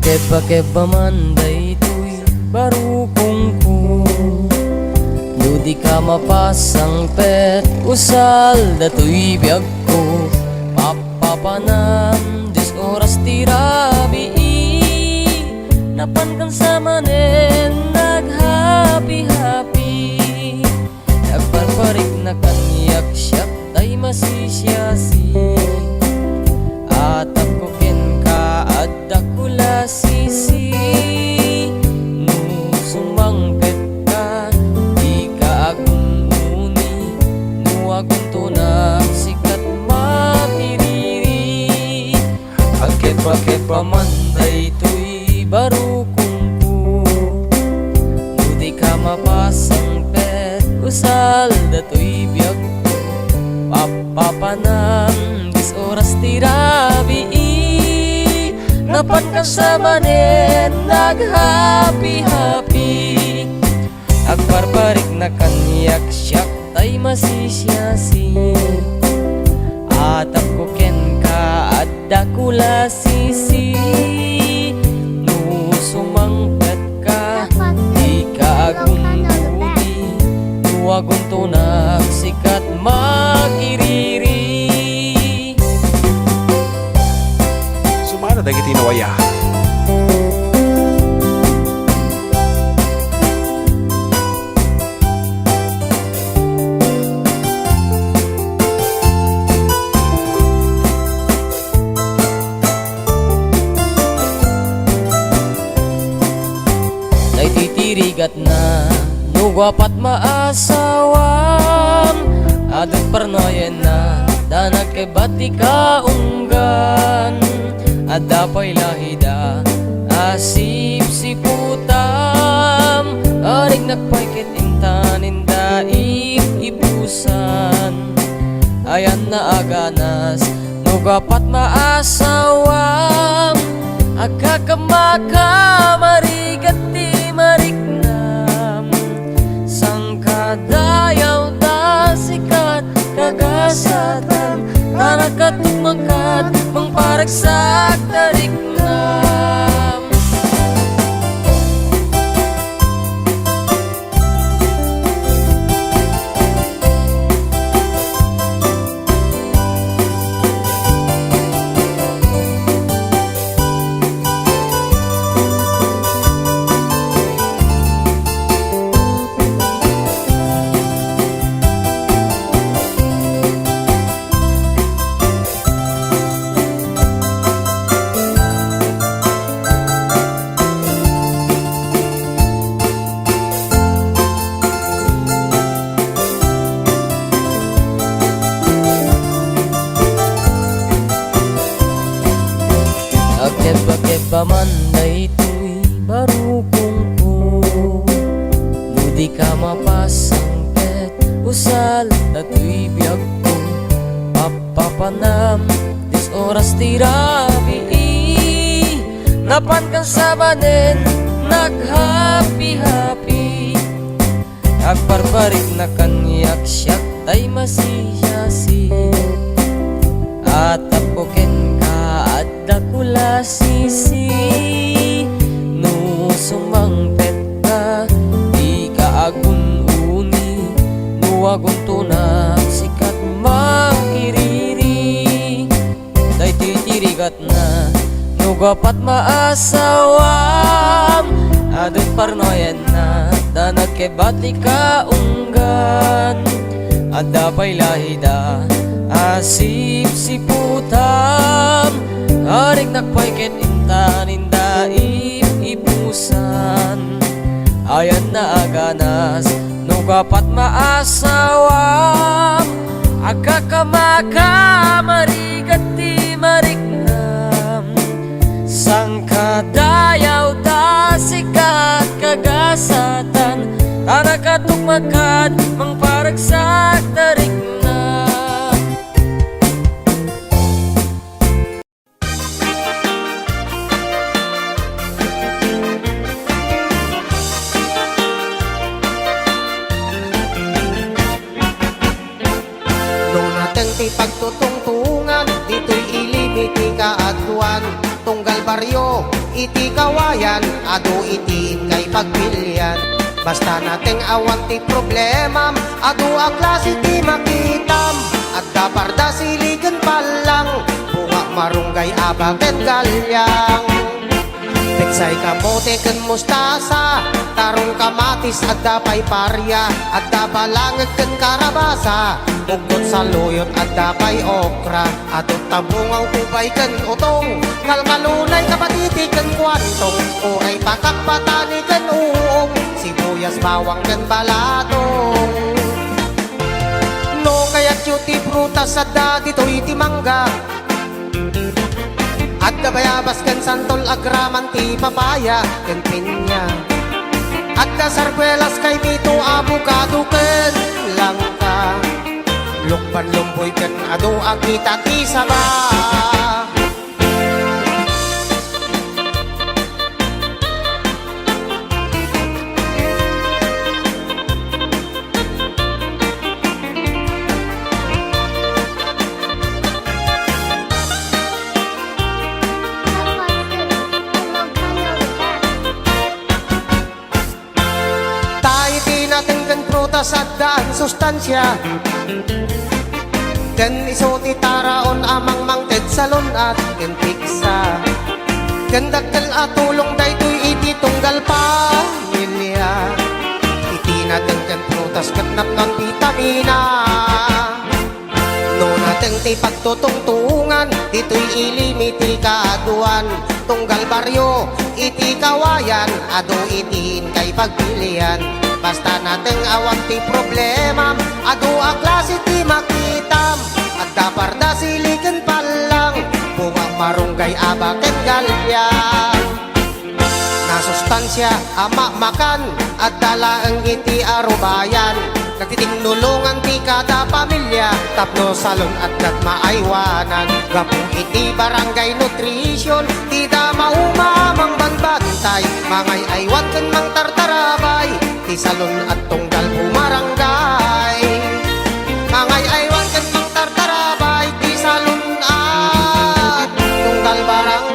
Akeb-akeb pamanday tuy barukong ko. Di ka mapasang pet usal dato'y biyag ko. Papapanam 10 oras tirabi napan kang sa manen naghapi-hapi. Nagparparik na kanyak-syak tay masisyasi. Atap ko ken ka adda kula sisi. No sumangpet ka di ka agumuni. No aguntunak sikat matiriri. Akep-akep pamanday tuy barukong ko. No di ka mapasang pet usal dato'y biyag ko. Papapanam 10 oras tirabi napan ka sa manen naghapi-hapi. Agparparik na kanyak-syak tay masisyasi. Atap ko ken ka adda kula sisi. No sumangpet ka di ka agumuni. No aguntunak sikat magiriri. Sumana dagiti tinawaya. Titirigat na nugwapat maasawam. Adot parnoyen na danak kay bati ka unggan. Adapay lahida asip siputam. Aring nagpaikit intanin daip ibusan. Ayan na aganas nugwapat maasawam. Agkakamaka marigat di mariknam. Sangkadayaw da sikat kagasatan. Tanakatuk mangkat mangparagsak tariknam. Akeb-akeb pamanday tuy barukong ko. No di ka mapasang pet usal dato'y biyag ko. Papapanam 10 oras tirabi napan kang sa manen naghapi-hapi. Agparparik na kanyak-syak tay masisyasi. Atap ko ken ka adda kula sisi. No sumangpet ka di ka agun-uni. No aguntunak sikat makiriri. Day titirigat na nugapat maasawam. Adun parnoyen na danak kay bati ka unggan. Adapay lahida asip siputam. Aring nagpaikit intanin daip ipusan. Ayan na aganas nugapat maasawam. Agkakamaka marigat di mariknam. Sangkadayaw da sikat kagasatan. Tanakatuk magkat mangparagsak tariknam. Nung natin ti pagtutungtungan, dito'y ilimiti kaadwan. Tunggal baryo, iti kawayan, adu iti kay pagpilyan. Basta nating awan ti problema, adu a klase ti makitam. At daparda siligan palang, bunga marunggay abaget galyang. Peksay kamote ken mustasa, tarong kamatis at dapay parya, at dabalangag ken karabasa, ugot sa luyot at dapay okra, at tabungaw kubay ken utong, ngalngalunay kapatiti ken kwantong, uray pakakpatani ken uong, sibuyas bawang ken balatong. No kaya't yuti prutas at dito iti mangga, at dabayabas ken santol agraman ti papaya ken pinya, at da sarkwelas kay mito abukado ken langka, lukpan lumboy ken adu akita ti saba. Sa daan sustansya ken isuti taraon amang mangted salon at ken piksa ken dakkel atulong daytoy iti tunggal pamilya, iti naten ken prutas ket napnon vitamina. No naten ti pagtutungtungan, dito'y ilimiti kaaduan. Tunggal baryo, iti kawayan, adu itiin kay pagpilian. Basta nating awang ti problema, adu a klase ti makitam. At daparda siliken palang, bunga marunggay abaket galyang. Nasustansya ama makan, at dalaang iti arubayan. Nagtitinulungan ti kada pamilya, tapno salon at kat maaywanan. Gapong iti barangay nutrition, ti da maumamang banbantay. Mangay aywan ken mang tartarabay, ti salon at tunggal pumarangay. Mangay aywan ken mang tartarabay, ti salon at tunggal barangay.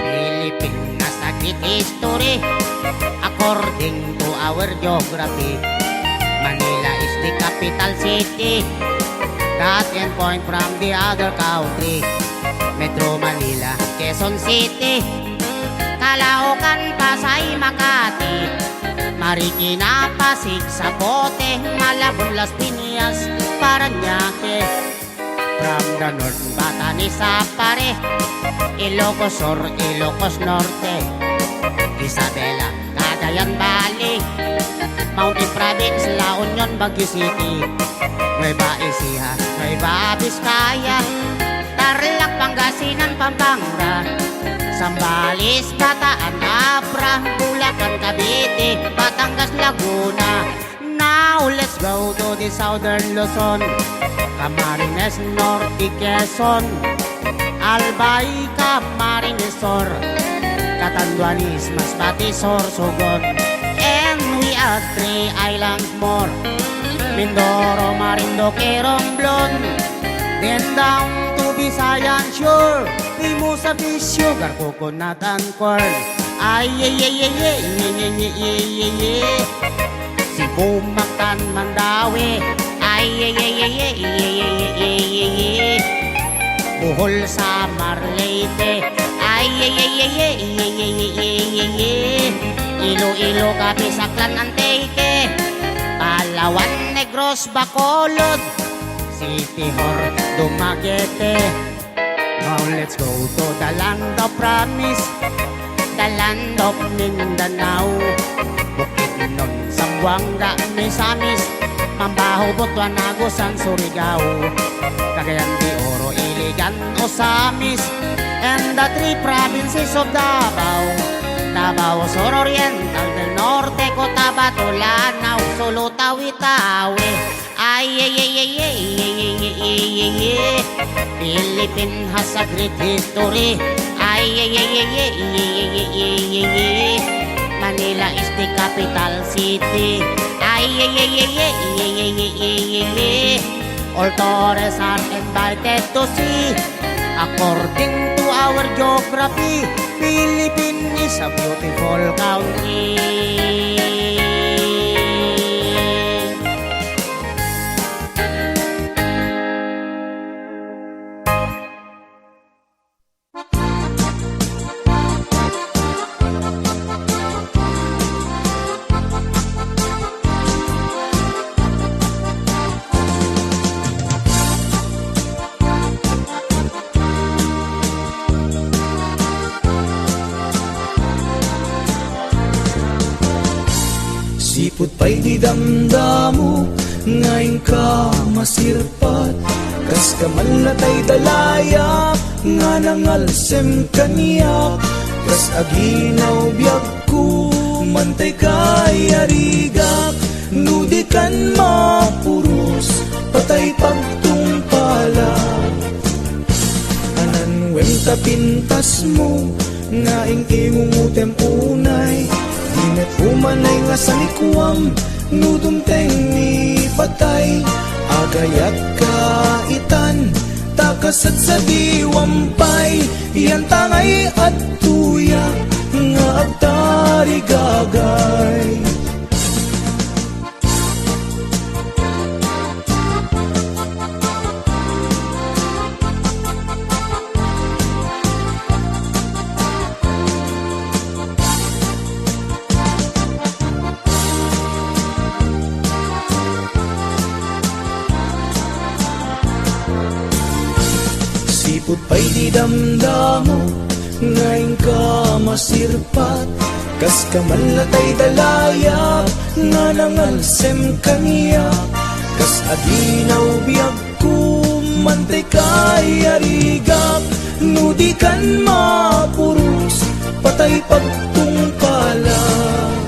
Pilipinas agit history, according to our geography. Manila is the capital city, cut and point from the other country. Metro Manila, Quezon City, Caloocan, Pasay, Makati, Marikina, Pasig, Zapote, Malabon, Las Piñas, Parañaque. From the north, Batanes, Sapare, Ilocos Sur, Ilocos Norte, Isabela, Cagayan Valley, Mountain Province, La Union, Baguio City, Nueva Ecija, Nueva Vizcaya, Tarlac, Pangasinan, Pampanga, Zambales, Bataan, Abra, Bulacan, Cavite, Batangas, Laguna. Now let's go to the southern Luzon, Camarines Norte, Quezon, Albay, Camarines Sur, Catanduanes, Masbate, Sorsogon. And we add 3 islands more, Mindoro, Marinduque, Romblon. Then down to Visayan Shore, Mimosa, Fish, Sugar, Coconut and Corn. Ay, ye, ye, ye, ye, ye, ye, ye, ye, ye, ye. Cebu, Mactan, Mandawi. Ay, ye, ye, ye, ye, ye, ye, ye, ye, ye. Bohol, Samar, Leyte. Ay, ye, ye, ye, ye, ye, ye, ye, ye, ye, ye. Iloilo, Capiz, Aklan, Antique, Palawan, Negros, Bacolod, City Hor, Dumaguete. Now let's go to the land of promise, the land of Mindanao, Bukidnon, Zamboanga, Misamis, Mambaho, Butuan, Agusan, Surigao, Cagayan de Oro, Iligan, Osamis, and the 3 provinces of Davao, Davao Sur Oriental, del Norte, Cotabato, Lanao, Sulu, Tawi-Tawi. Ay, Ay, ay, ay, ay, ay, ay, ay, ay, ay, ay. Philippines has a great history. Ay, ay, ay, ay, ay, ay, ay, ay, ay, ay. Manila is the capital city. Ay, ay, ay, ay, ay, ay, ay, ay, ay, ay. All tourists are invited to see. According to our geography, Philippines is a beautiful country. Sipot pa'y di damdamo, ngayon ka masirpat. Kas ka man latay dalayak, nga nangalsem kaniyak. Kas aginaw biyag ko, mantay kay arigak. Nudi kan mapuros, patay pagtungpalak. Anan wenta pintas mo, nga ingkingungutem unay. Dinat umanay nga sa likwam, nudumteng ni patay. Agayat kaitan, takasat sa diwampay. Yan tangay at tuya, nga agtari gagay. Sipot pa'y di damdamo, ngayon ka masirpat. Kas ka man latay dalayak, nga nangalsem kaniyak. Kas aginaw biyag ko, mantay kay arigak. Nudi kan mapuros, patay pagtungpalak.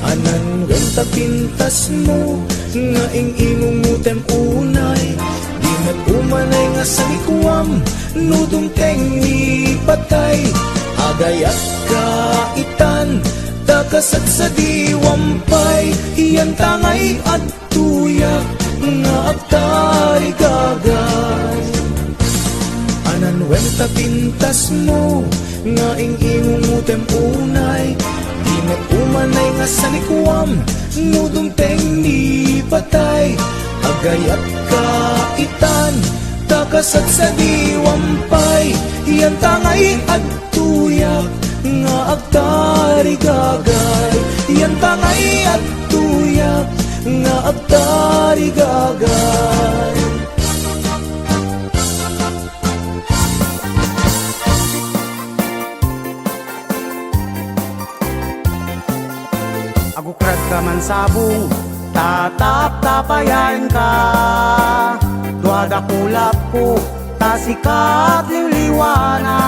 Anan wenta pintas mo, nga ingingumutem unay. Dinat umanay nga sa likwam, nudumteng ni patay. Agayat kaitan, takasat sa diwampay. Iyan tangay at tuyak, nga agtari gagay. Anan wenta pintas mo, nga ingingumutem unay. Dinat umanay nga sa likwam, nudumteng ni patay. Agayat kaitan, takasat sa diwampay. Yan tangay at tuyak, nga agtari gagay. Yan tangay at tuyak, nga agtari gagay. Agukrad ka man sabong, tatap-tapayan ka. Duada kulap ko, tasikat liwliwana.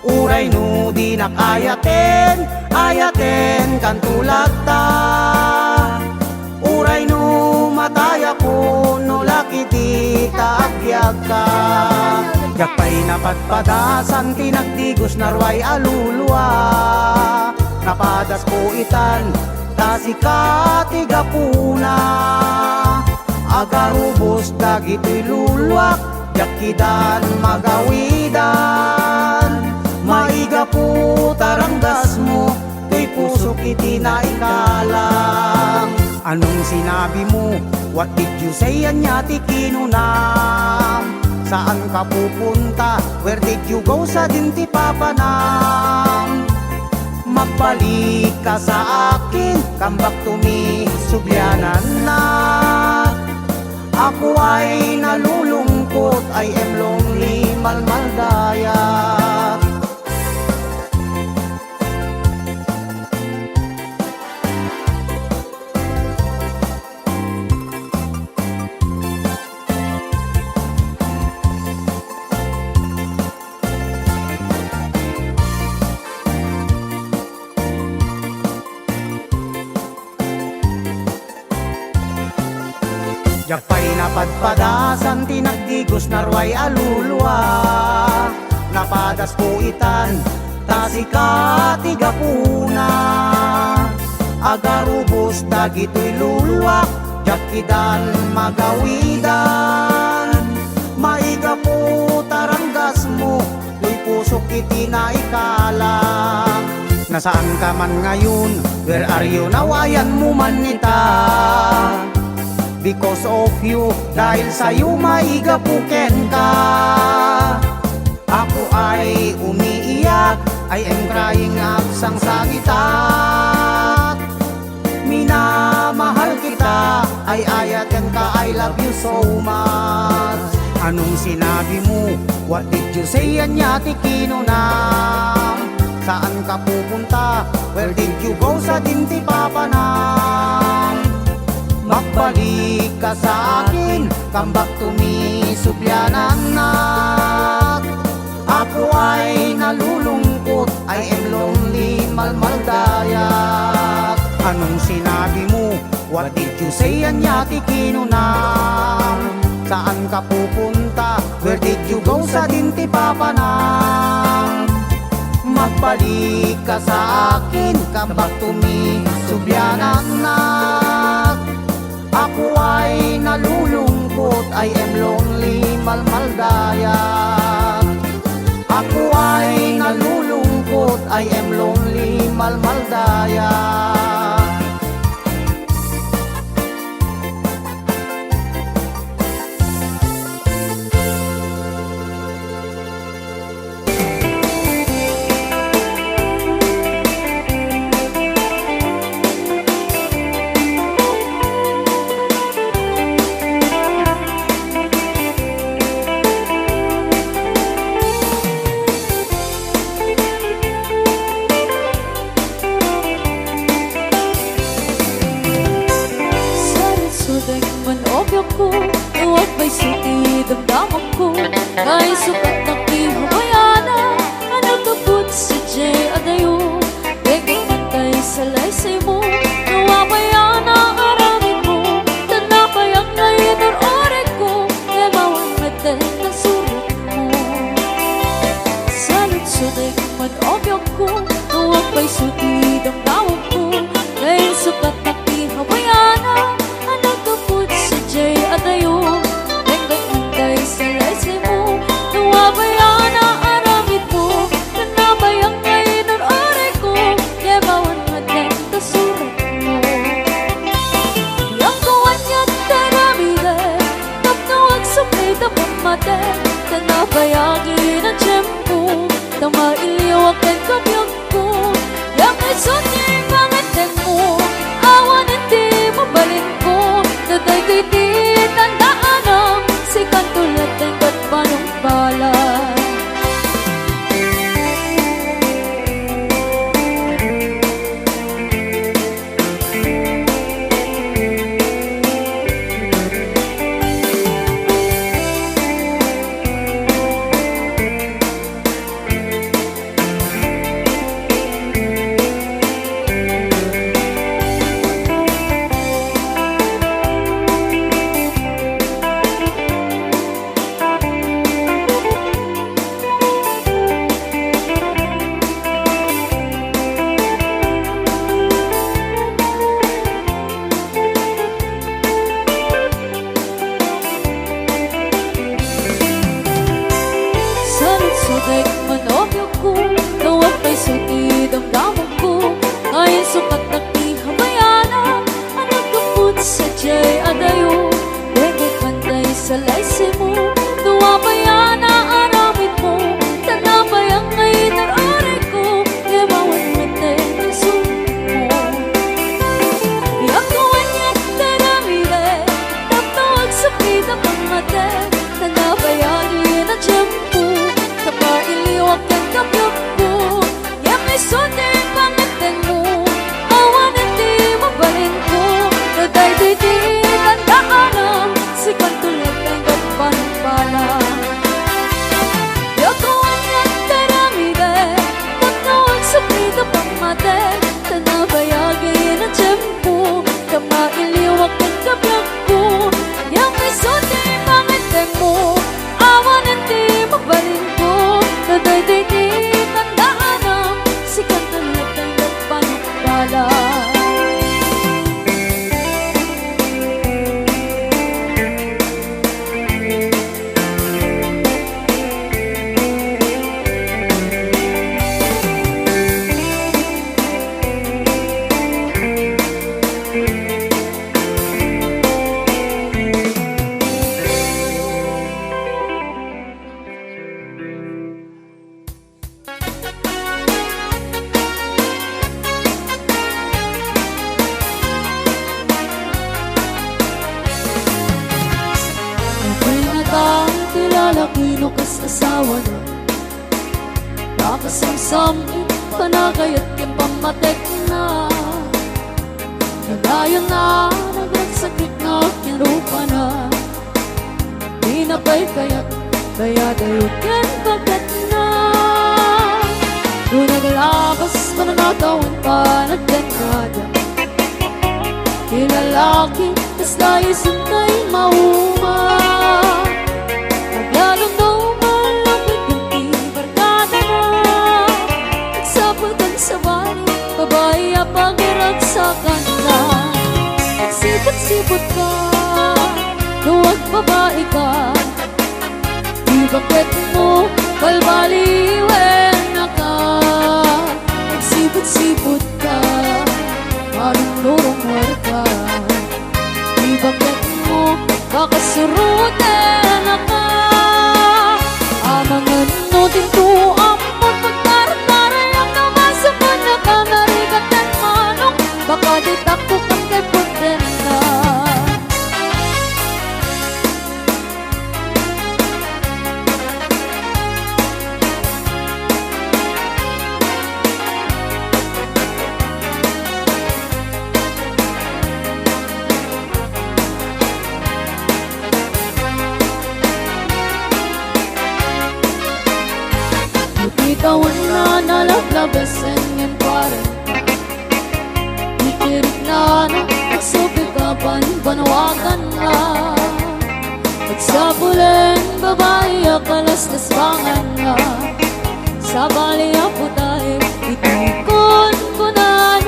Uray no di nakayaten, ayaten kan tulad ta. Uray no mataya ko, no lakiti kaagbyag ka. Yakpay napatpadasan, kinagdigos narway aluluwa. Napadas ko itan, tasikati gapuna. Agarubos dagiti luluak, yakidan magawidan. Maiga po taranggas mo, kay puso kiti naikalang. Anong sinabi mo? What did you say? Anya ti kinunam. Saan ka pupunta? Where did you go? Sa dinti papanam. Magbalik ka sa akin, come back to me, subyanan na. Ako ay nalulungkot, I am lonely, malmaldaya. Napadpadasan tinagdigos narway alulwa, napadas po itan tasika tigapuna, agarubos dagitoy lulwak jakidan magawidan, maiga po taranggas mo tuy pusok iti naikalang. Nasaan ka man ngayon, where are you, nawayan mo man nita, because of you, dahil sa'yo maiga puken ka. Ako ay umiiyak, I am crying up sang sagitak. Minamahal kita, ay ayaten ka, I love you so much. Anong sinabi mo? What did you say? Anya tikino na. Saan ka pupunta? Where did you go? Sa dinti papanang. Magbalik ka sa akin, come back to me, subyanan anak. Ako ay nalulungkot, I am lonely, malmaldayak. Anong sinabi mo? What did you say? Anya tikino na. Saan ka pupunta? Where did you go? Sa dinti papanang. Magbalik ka sa akin, come back to me, subyanan anak. Ako ay nalulungkot, I am lonely, malmaldayak. Ako ay nalulungkot, I am lonely, malmaldayak. ko, huwag may suki damdaman ko, kahit sukat ng ihabayana, ano kaput si Jay Adayo, bigay mantay sa laysay mo, nawabayana aramin mo, tanabayang ngayon ang orin ko, kaya mawang matan na surat mo. Salut-suday man obyak ko, huwag may suki damdaman ko, kahit sukat ng ihabayana, Adayo, benggat mantay sa laysay mo, nawabayana aramid mo, tanabayang ngayon ang oray ko, yabawan matan ta surat mo. Yang kawan niya taramide, tapnawag sumay tapang matan, tanabayagin ang tiyempo, tamailiwag ang kabiyag ko, yang ay sunyay pangatin mo, awan hindi mabalin ko, natay-tay-tay tandaan si kantulat ng katpanong balan. Salut-suday manobyo ko, tawag may suki damdaman ko, ngayon sukat ng ihabayana, anong kaput sa Jay Adayo, bengay pantay sa laysay mo, nawabayana aramid mo, tanabayang ngayon ang oray ko, yabawan matan ang surat mo. Yakawan niya taramide, taptawag sa kita pang matan, tanabayagin ang tiyempo, tapailiwag ang kabyog ko, yang may sunday pangatin mo, awan hindi mabalin ko, naday-day-day tandaan si kantulit ang katpanong balang. Nakasamsam panagayat yung pamatek na nalayo na nagsakit na kinupa na di na ba'y kaya't kaya dayot yan bagat na doon naglabas mananatawan pa nagdengkada Ilalaki, tas layas ay mauma Maglalong daw malapit yung ibarkada na Nagsabutan sa bali, babae apagirag sa kanila Nagsipot-sipot ka, luwag babae ka Di bakit mo, balbaliwen na ka Nagsipot-sipot ka marunong ka Di bakit mo kakasurutin ka Amangan no din to amot Pagkaratara lang naman sa panaka Narigat at manok Baka di takot ang kay putin ka Bitawan na nalaglabasan yan parang Ikirit na nagsubig ka panawagan na Nagsabulan babae akalas bangan na Sa bali ako tayo itikon ko na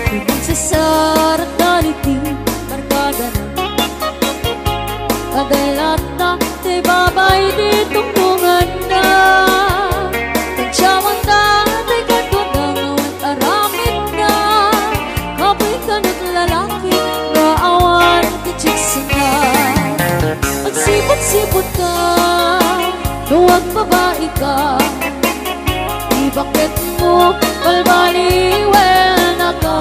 Ibig sa sarat daliti markada na Kagalat na di babay ditong tungan na Tagsyawang dati ka tugang at aramid na Kapay ka naglalaki Raawan kichiksin na Magsipot-sipot ka Luwag babae ka Di bakit mo balbaliwen na ka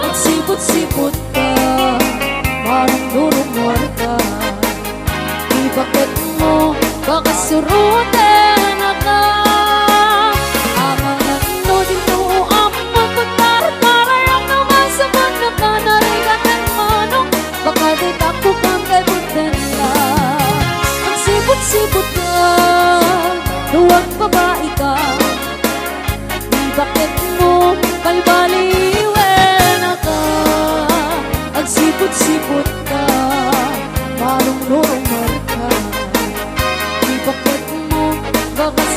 Magsipot-sipot ka Marang durumor ka Di bakit mo kakasurutin ka Amangan no dito amot Pagkaratara lang naman sa panaka Narigat at manok Baka di takot kang kay putin ka Magsipot-sipot ka Luwag babae ka Di bakit mo balbaliwen ka Magsipot-sipot ka Marunong ka Di bakit mo bagas